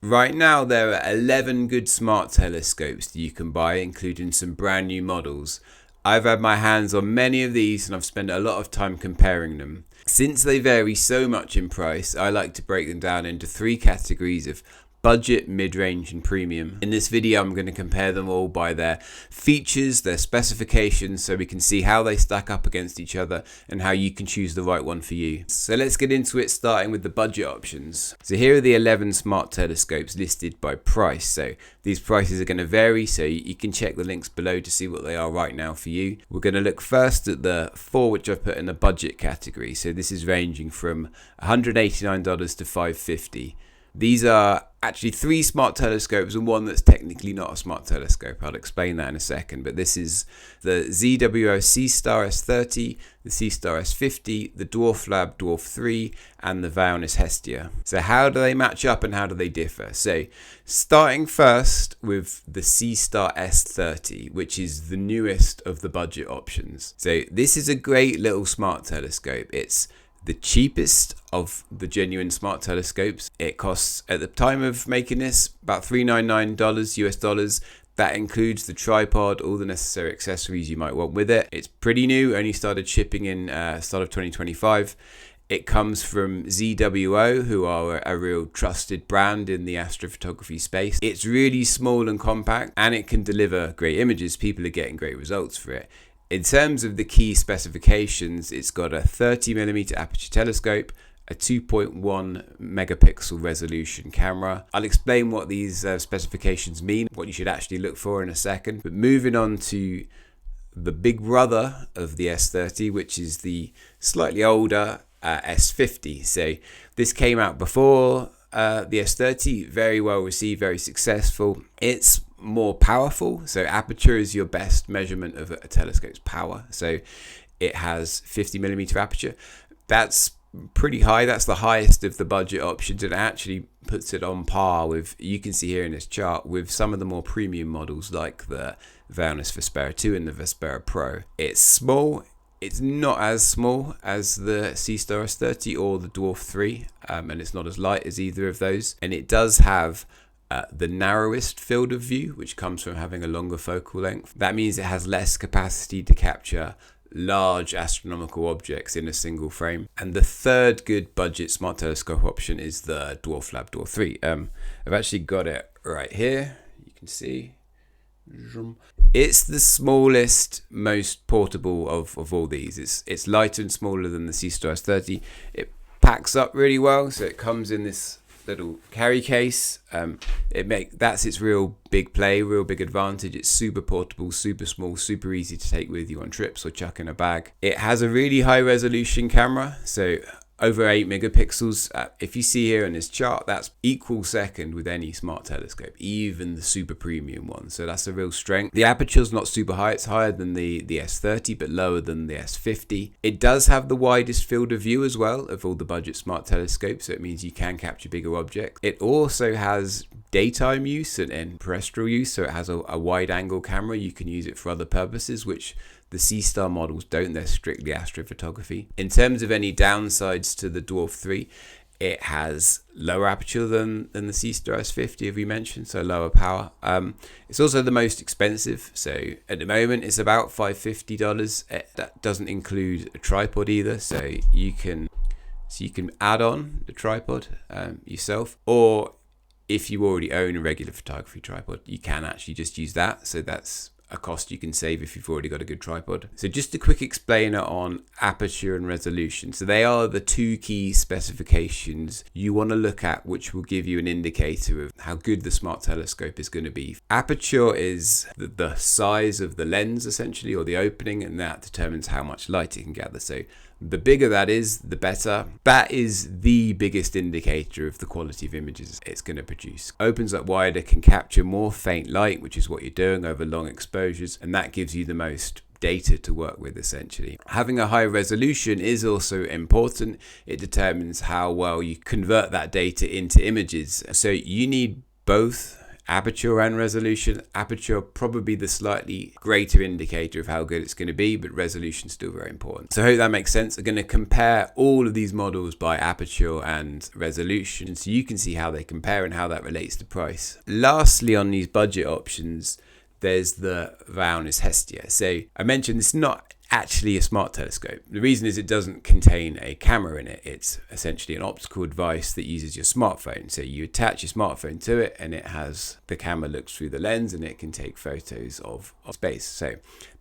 Right now there are 11 good smart telescopes that you can buy, including some brand new models. I've had my hands on many of these and I've spent a lot of time comparing them. Since they vary so much in price, I like to break them down into 3 categories of budget, mid-range and premium. In this video I'm going to compare them all by their features, their specifications, so we can see how they stack up against each other and how you can choose the right one for you. So let's get into it, starting with the budget options. So here are the 11 smart telescopes listed by price. So these prices are going to vary, so you can check the links below to see what they are right now for you. We're going to look first at the 4 which I've put in the budget category. So this is ranging from $189 to $550. These are actually 3 smart telescopes and one that's technically not a smart telescope. I'll explain that in a second, but this is the ZWO Seastar S30, the Seastar S50, the Dwarflab Dwarf 3 and the Vaonis Hestia. So how do they match up and how do they differ? So starting first with the Seastar S30, which is the newest of the budget options. So this is a great little smart telescope. It's the cheapest of the genuine smart telescopes. It costs, at the time of making this, about $399 US dollars. That includes the tripod, all the necessary accessories you might want with it. It's pretty new, only started shipping in start of 2025. It comes from ZWO, who are a real trusted brand in the astrophotography space. It's really small and compact, and it can deliver great images. People are getting great results for it. In terms of the key specifications, it's got a 30mm aperture telescope, a 2.1 megapixel resolution camera. I'll explain what these specifications mean, what you should actually look for in a second. But moving on to the big brother of the S30, which is the slightly older S50. So this came out before the S30, very well received, very successful. It's more powerful, so aperture is your best measurement of a telescope's power. So it has 50mm aperture. That's pretty high. That's the highest of the budget options, and it actually puts it on par with, you can see here in this chart, with some of the more premium models like the Vaonis Vespera 2 and the Vespera Pro. It's small. It's not as small as the Seastar S30 or the Dwarf 3, and it's not as light as either of those. And it does have the narrowest field of view, which comes from having a longer focal length. That means it has less capacity to capture large astronomical objects in a single frame. And the third good budget smart telescope option is the Dwarflab Dwarf 3. I've actually got it right here. You can see. It's the smallest, most portable of all these. It's lighter and smaller than the Seastar S30. It packs up really well, so it comes in this little carry case. That's its real big play, real big advantage. It's super portable, super small, super easy to take with you on trips or chuck in a bag. It has a really high resolution camera, so over 8 megapixels. If you see here in this chart, that's equal second with any smart telescope, even the super premium one. So that's a real strength. The aperture's not super high. It's higher than the S30, but lower than the S50. It does have the widest field of view as well of all the budget smart telescopes, so it means you can capture bigger objects. It also has daytime use and terrestrial use, so it has a wide angle camera. You can use it for other purposes, which the Seastar models don't. They're strictly astrophotography. In terms of any downsides to the Dwarf 3, it has lower aperture than the Seastar S50, as we mentioned, so lower power. It's also the most expensive, so at the moment it's about $550. That doesn't include a tripod either, so you can add on the tripod yourself, or if you already own a regular photography tripod, you can actually just use that. So that's a cost you can save if you've already got a good tripod. So just a quick explainer on aperture and resolution. So they are the 2 key specifications you want to look at, which will give you an indicator of how good the smart telescope is going to be. Aperture is the size of the lens, essentially, or the opening, and that determines how much light it can gather. So the bigger that is, the better. That is the biggest indicator of the quality of images it's going to produce. Opens up wider, can capture more faint light, which is what you're doing over long exposures, and that gives you the most data to work with, essentially. Having a high resolution is also important. It determines how well you convert that data into images. So you need both aperture and resolution. Aperture probably the slightly greater indicator of how good it's going to be, but resolution is still very important. So I hope that makes sense. I'm going to compare all of these models by aperture and resolution so you can see how they compare and how that relates to price. Lastly, on these budget options, there's the Vaonis Hestia. So I mentioned it's not actually a smart telescope. The reason is it doesn't contain a camera in it. It's essentially an optical device that uses your smartphone. So you attach your smartphone to it and it has the camera looks through the lens and it can take photos of space. So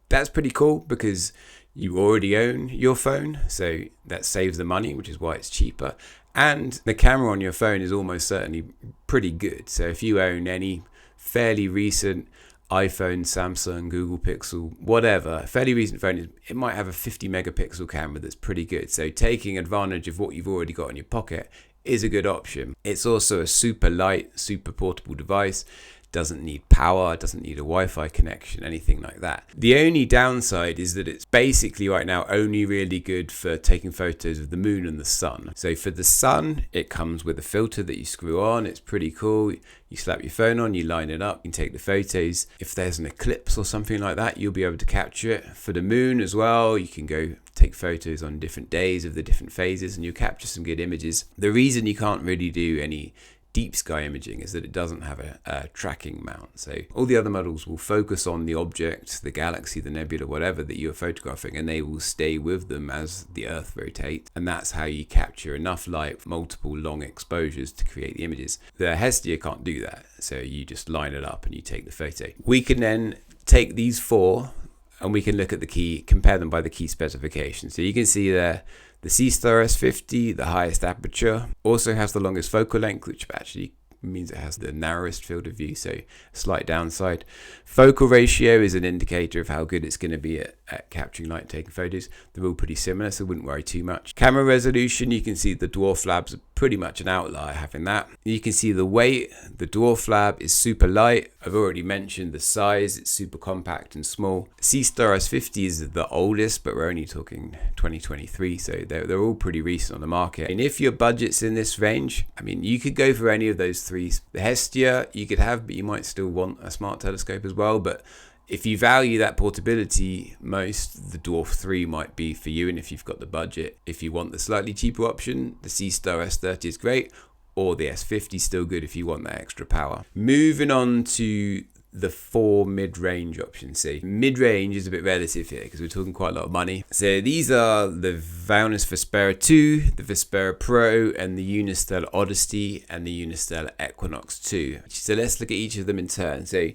that's pretty cool because you already own your phone. So that saves the money, which is why it's cheaper. And the camera on your phone is almost certainly pretty good. So if you own any fairly recent iPhone, Samsung, Google Pixel, whatever, fairly recent phone, it might have a 50 megapixel camera that's pretty good. So taking advantage of what you've already got in your pocket is a good option. It's also a super light, super portable device. Doesn't need power, doesn't need a Wi-Fi connection, anything like that. The only downside is that it's basically right now only really good for taking photos of the moon and the sun. So for the sun, it comes with a filter that you screw on. It's pretty cool. You slap your phone on, you line it up, you can take the photos. If there's an eclipse or something like that, you'll be able to capture it. For the moon as well, you can go take photos on different days of the different phases and you capture some good images. The reason you can't really do any deep sky imaging is that it doesn't have a tracking mount. So all the other models will focus on the object, the galaxy, the nebula, whatever that you're photographing, and they will stay with them as the Earth rotates. And that's how you capture enough light, multiple long exposures to create the images. The Hestia can't do that. So you just line it up and you take the photo. We can then take these four and we can look at the key, compare them by the key specifications. So you can see there, the Seastar S50, the highest aperture, also has the longest focal length, which actually means it has the narrowest field of view, so slight downside. Focal ratio is an indicator of how good it's going to be at capturing light and taking photos. They're all pretty similar, so wouldn't worry too much. Camera resolution, you can see the Dwarflab's pretty much an outlier having that. You can see the weight. The Dwarflab is super light. I've already mentioned the size. It's super compact and small. Seastar S50 is the oldest, but we're only talking 2023, so they're all pretty recent on the market. And if your budget's in this range, I mean, you could go for any of those three. The Hestia you could have, but you might still want a smart telescope as well. But if you value that portability most, the Dwarf 3 might be for you. And if you've got the budget, if you want the slightly cheaper option, the Seastar S30 is great, or the S50 is still good if you want that extra power. Moving on to the four mid-range options. So mid-range is a bit relative here because we're talking quite a lot of money. So these are the Vaonis Vespera 2, the Vespera Pro, and the Unistellar Odyssey and the Unistellar Equinox 2. So let's look at each of them in turn. So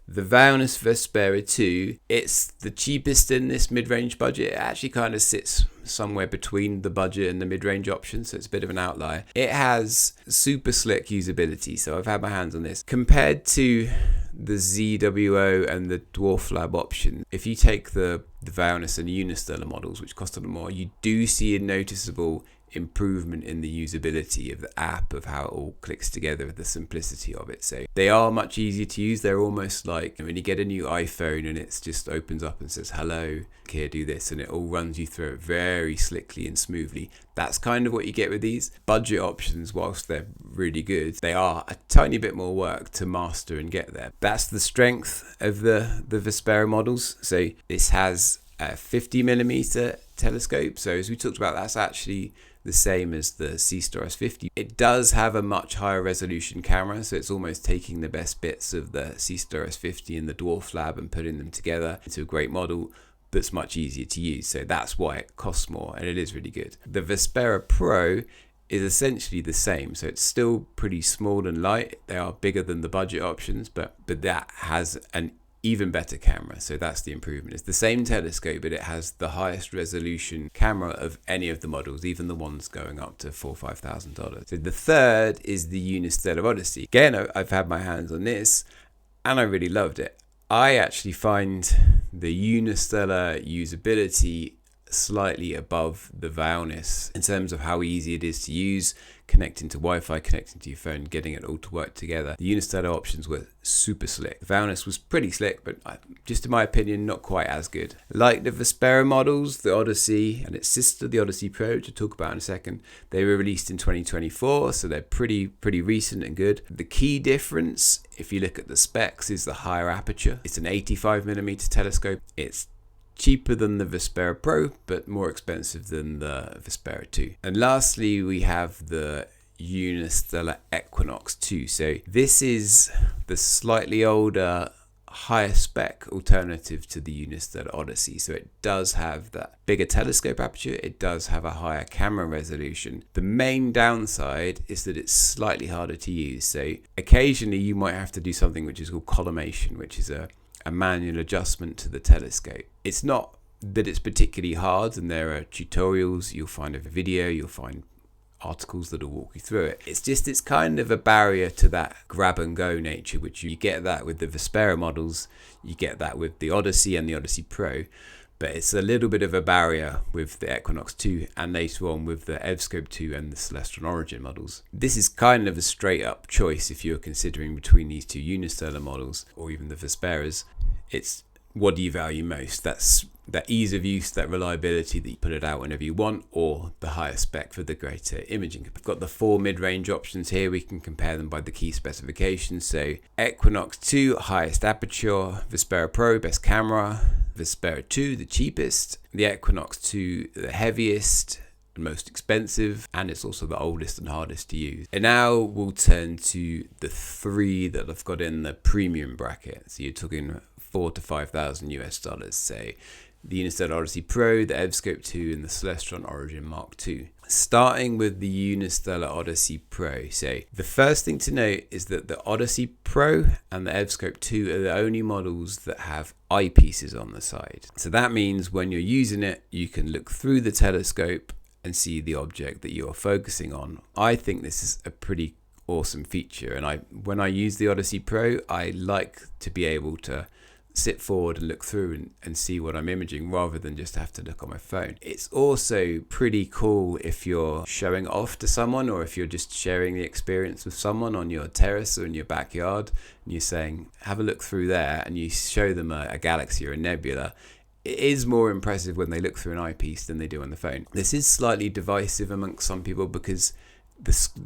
the Vaonis Vespera 2, it's the cheapest in this mid-range budget. It actually kind of sits somewhere between the budget and the mid-range options, so it's a bit of an outlier. It has super slick usability, so I've had my hands on this. Compared to the ZWO and the Dwarflab option, if you take the Vaonis and the Unistellar models, which cost a lot more, you do see a noticeable improvement in the usability of the app, of how it all clicks together, the simplicity of it. So they are much easier to use. They're almost like when you get a new iPhone and it just opens up and says, hello, here, do this, and it all runs you through it very slickly and smoothly. That's kind of what you get with these budget options. Whilst they're really good, they are a tiny bit more work to master and get there. That's the strength of the Vespera models. So this has a 50mm telescope. So as we talked about, that's actually the same as the Seastar S50. It does have a much higher resolution camera, so it's almost taking the best bits of the Seastar S50 and the Dwarflab and putting them together into a great model that's much easier to use. So that's why it costs more, and it is really good. The Vespera Pro is essentially the same, so it's still pretty small and light. They are bigger than the budget options, but that has an even better camera, so that's the improvement. It's the same telescope, but it has the highest resolution camera of any of the models, even the ones going up to $4,000 or $5,000. So the third is the Unistellar Odyssey. Again, I've had my hands on this and I really loved it. I actually find the Unistellar usability slightly above the Vaonis in terms of how easy it is to use, connecting to Wi-Fi, connecting to your phone, getting it all to work together. The Unistellar options were super slick. The Vaonis was pretty slick, but just in my opinion, not quite as good. Like the Vespera models, the Odyssey and its sister, the Odyssey Pro, which I'll talk about in a second, they were released in 2024, so they're pretty recent and good. The key difference, if you look at the specs, is the higher aperture. It's an 85mm telescope. It's cheaper than the Vespera Pro, but more expensive than the Vespera 2. And lastly, we have the Unistellar Equinox 2. So this is the slightly older, higher spec alternative to the Unistellar Odyssey. So it does have that bigger telescope aperture. It does have a higher camera resolution. The main downside is that it's slightly harder to use. So occasionally you might have to do something which is called collimation, which is a manual adjustment to the telescope. It's not that it's particularly hard, and there are tutorials, you'll find a video, you'll find articles that'll walk you through it. It's kind of a barrier to that grab and go nature, which you get that with the Vespera models, you get that with the Odyssey and the Odyssey Pro, but it's a little bit of a barrier with the Equinox 2 and later on with the eVscope 2 and the Celestron Origin models. This is kind of a straight up choice if you're considering between these two Unistellar models or even the Vesperas. It's what do you value most? That's that ease of use, that reliability that you put it out whenever you want, or the higher spec for the greater imaging. We've got the 4 mid-range options here. We can compare them by the key specifications. So Equinox 2, highest aperture, Vespera Pro, best camera, Vespera 2, the cheapest, the Equinox 2, the heaviest, most expensive, and it's also the oldest and hardest to use. And now we'll turn to the 3 that I've got in the premium bracket. So you're talking $4,000 to $5,000 US. So the Unistellar Odyssey Pro, the eVscope 2, and the Celestron Origin Mark II. Starting with the Unistellar Odyssey Pro. So the first thing to note is that the Odyssey Pro and the eVscope 2 are the only models that have eyepieces on the side. So that means when you're using it, you can look through the telescope and see the object that you're focusing on. I think this is a pretty awesome feature, and when I use the Odyssey Pro, I like to be able to sit forward and look through and see what I'm imaging rather than just have to look on my phone. It's also pretty cool if you're showing off to someone, or if you're just sharing the experience with someone on your terrace or in your backyard, and you're saying, have a look through there, and you show them a galaxy or a nebula. It is more impressive when they look through an eyepiece than they do on the phone. This is slightly divisive amongst some people because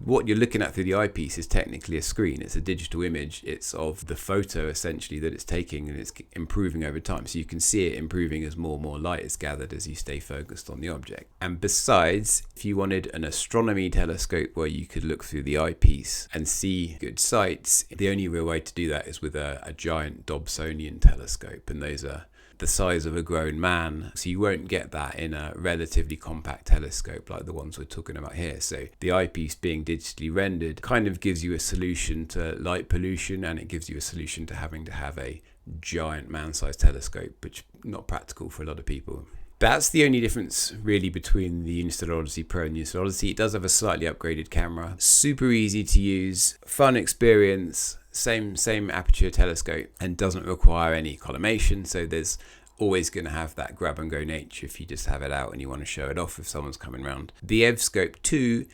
what you're looking at through the eyepiece is technically a screen. It's a digital image. It's of the photo essentially that it's taking, and it's improving over time. So you can see it improving as more and more light is gathered as you stay focused on the object. And besides, if you wanted an astronomy telescope where you could look through the eyepiece and see good sights, the only real way to do that is with a giant Dobsonian telescope, and those are the size of a grown man, so you won't get that in a relatively compact telescope like the ones we're talking about here. So the eyepiece being digitally rendered kind of gives you a solution to light pollution, and it gives you a solution to having to have a giant man-sized telescope, which is not practical for a lot of people. That's the only difference really between the Unistellar Odyssey Pro and the Unistellar Odyssey. It does have a slightly upgraded camera, super easy to use, fun experience, same aperture telescope, and doesn't require any collimation, so there's always going to have that grab and go nature if you just have it out and you want to show it off if someone's coming around. The eVscope 2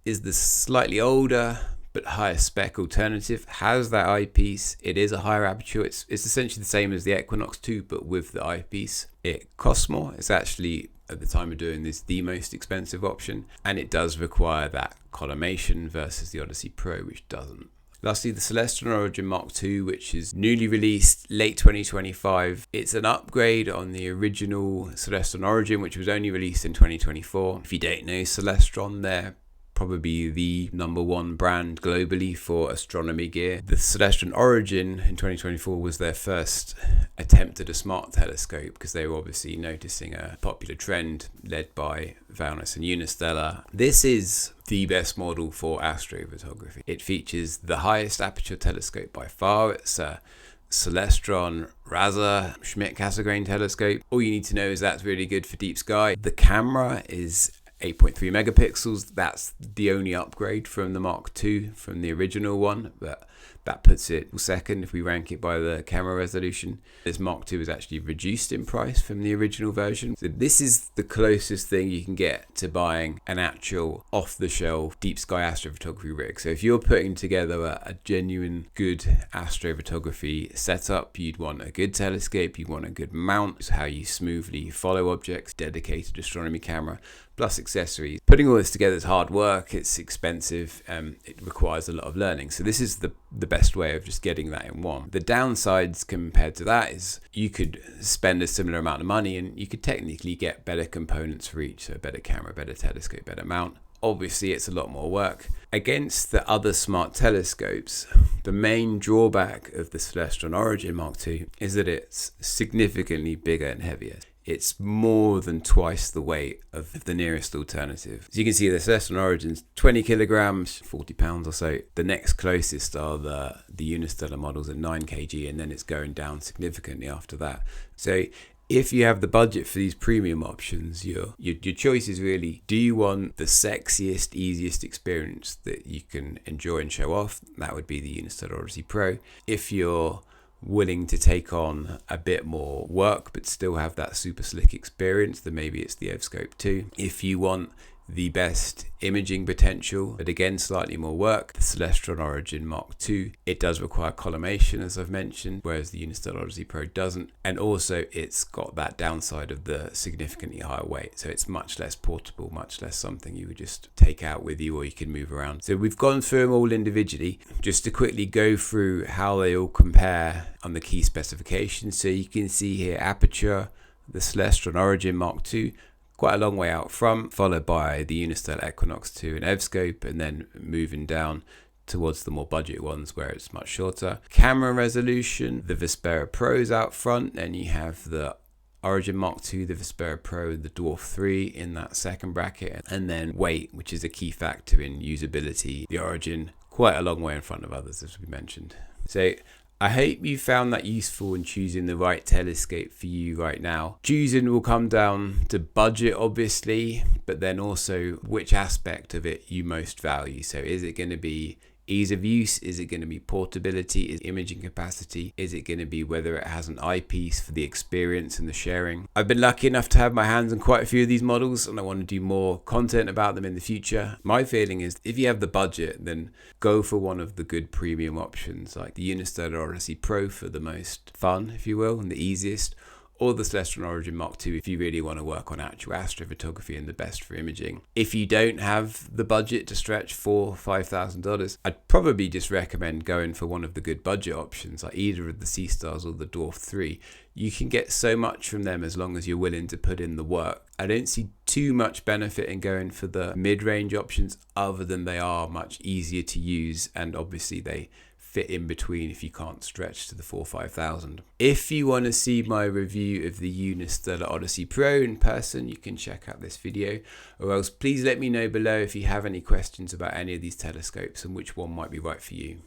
is the slightly older but higher spec alternative, has that eyepiece. It is a higher aperture. It's essentially the same as the Equinox 2 but with the eyepiece. It costs more. It's actually, at the time of doing this, the most expensive option, and it does require that collimation versus the Odyssey Pro, which doesn't. Lastly, the Celestron Origin Mark II, which is newly released late 2025. It's an upgrade on the original Celestron Origin, which was only released in 2024. If you don't know Celestron, they're probably the #1 brand globally for astronomy gear. The Celestron Origin in 2024 was their first attempt at a smart telescope, because they were obviously noticing a popular trend led by Vaonis and Unistellar. This is the best model for astrophotography. It features the highest aperture telescope by far. It's a Celestron Raza Schmidt Cassegrain telescope. All you need to know is that's really good for deep sky. The camera is 8.3 megapixels. That's the only upgrade from the Mark II, from the original one, but that puts it second if we rank it by the camera resolution. This Mark II is actually reduced in price from the original version. So this is the closest thing you can get to buying an actual off-the-shelf deep sky astrophotography rig. So if you're putting together a genuine good astrophotography setup, you'd want a good telescope, you want a good mount, it's how you smoothly follow objects, dedicated astronomy camera, plus accessories. Putting all this together is hard work, it's expensive, it requires a lot of learning. So this is the best way of just getting that in one. The downsides compared to that is you could spend a similar amount of money and you could technically get better components for each, so better camera, better telescope, better mount. Obviously it's a lot more work. Against the other smart telescopes, the main drawback of the Celestron Origin Mark II is that it's significantly bigger and heavier. It's more than twice the weight of the nearest alternative. As you can see, the Celestron Origin's 20 kilograms, 40 pounds or so. The next closest are the Unistellar models at 9 kg, and then it's going down significantly after that. So if you have the budget for these premium options, your choice is really, do you want the sexiest, easiest experience that you can enjoy and show off? That would be the Unistellar Odyssey Pro. If you're willing to take on a bit more work but still have that super slick experience, then maybe it's the eVscope 2. If you want the best imaging potential, but again slightly more work, the Celestron Origin Mark II, it does require collimation, as I've mentioned, whereas the Unistellar Odyssey Pro doesn't, and also it's got that downside of the significantly higher weight, so it's much less portable, much less something you would just take out with you or you can move around. So we've gone through them all individually, just to quickly go through how they all compare on the key specifications. So you can see here Aperture, the Celestron Origin Mark II, quite a long way out front, followed by the Unistellar Equinox 2 and eVscope, and then moving down towards the more budget ones where it's much shorter. Camera resolution, the Vespera Pro's out front, and you have the Origin Mark II, the Vespera Pro, the Dwarf 3 in that second bracket, and then weight, which is a key factor in usability. The Origin quite a long way in front of others, as we mentioned. So I hope you found that useful in choosing the right telescope for you right now. Choosing will come down to budget, obviously, but then also which aspect of it you most value. So is it going to be ease of use? Is it going to be portability? Is imaging capacity? Is it going to be whether it has an eyepiece for the experience and the sharing? I've been lucky enough to have my hands on quite a few of these models, and I want to do more content about them in the future. My feeling is if you have the budget, then go for one of the good premium options like the Unistellar Odyssey Pro for the most fun, if you will, and the easiest, or the Celestron Origin Mark II if you really want to work on actual astrophotography and the best for imaging. If you don't have the budget to stretch $4,000 or $5,000, I'd probably just recommend going for one of the good budget options, like either of the Seastars or the Dwarf 3. You can get so much from them as long as you're willing to put in the work. I don't see too much benefit in going for the mid-range options other than they are much easier to use, and obviously they fit in between if you can't stretch to the 4,000 or 5,000. If you want to see my review of the Unistellar Odyssey Pro in person, you can check out this video, or else please let me know below if you have any questions about any of these telescopes and which one might be right for you.